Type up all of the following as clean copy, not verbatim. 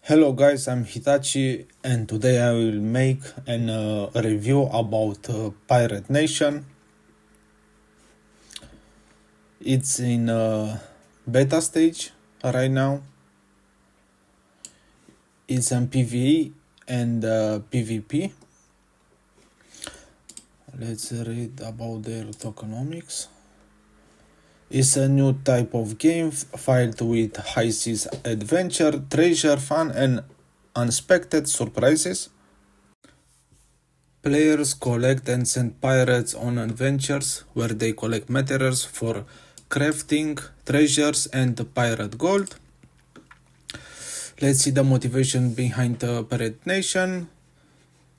Hello guys, I'm Hitachi and today I will make a review about Pirate Nation. It's in beta stage right now. It's in PvE and PvP. Let's read about their tokenomics. It's a new type of game filled with high seas adventure, treasure, fun and unexpected surprises. Players collect and send pirates on adventures where they collect materials for crafting, treasures and pirate gold. Let's see the motivation behind the Pirate Nation.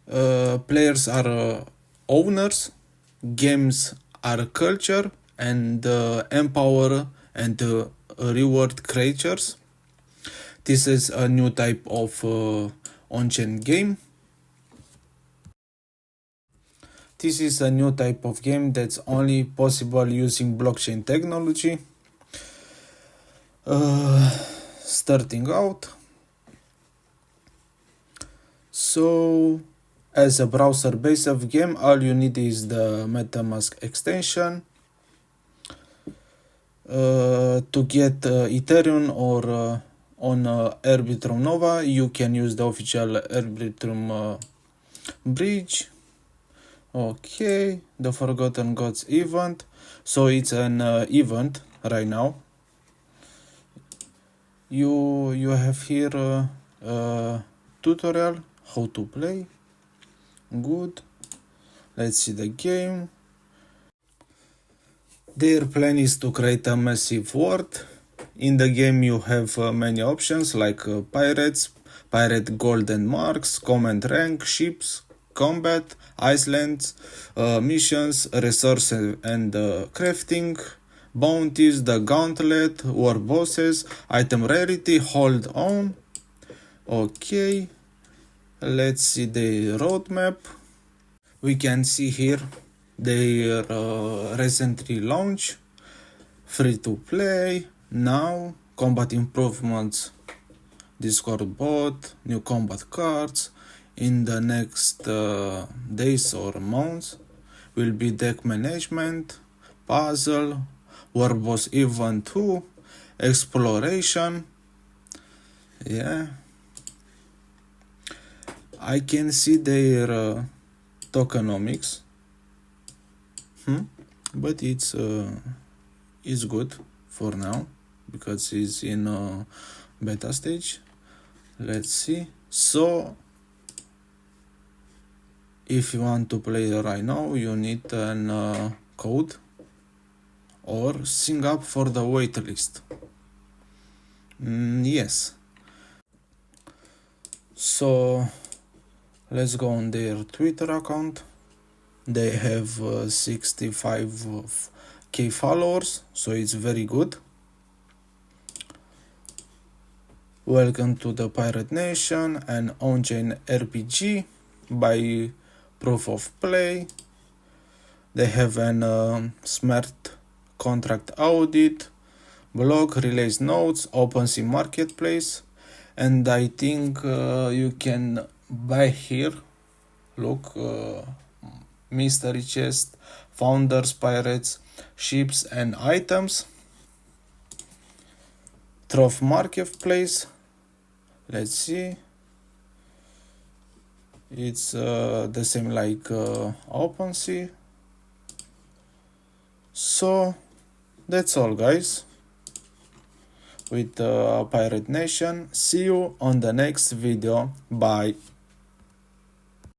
Players are owners, games are culture, and empower and reward creatures. This is a new type of on-chain game. This is a new type of game that's only possible using blockchain technology. Starting out. So, as a browser-based game, all you need is the MetaMask extension. To get Ethereum or on Arbitrum Nova, you can use the official Arbitrum bridge. Okay, the Forgotten Gods event. So it's an event right now. You have here a tutorial how to play. Good. Let's see the game. Their plan is to create a massive world. In the game you have many options like pirates, pirate gold and marks, command rank, ships, combat, islands, missions, resources and crafting, bounties, the gauntlet, war bosses, item rarity, hold on. Okay, let's see the roadmap. We can see here their recently launched, free to play, now, combat improvements, Discord bot, new combat cards. In the next days or months will be deck management, puzzle, war boss event 2, exploration. Yeah, I can see their tokenomics, but it's good for now because it's in beta stage. Let's see. So if you want to play right now, you need a code or sign up for the waitlist. Yes. So let's go on their Twitter account. They have 65k followers, so it's very good. Welcome to the Pirate Nation, an on-chain RPG by Proof of Play. They have an smart contract audit, blog, release notes, OpenSea marketplace, and I think you can buy here. Look, mystery chest, founders, pirates, ships and items. Trophy marketplace. Let's see. It's the same like OpenSea. So that's all, guys, with Pirate Nation. See you on the next video. Bye.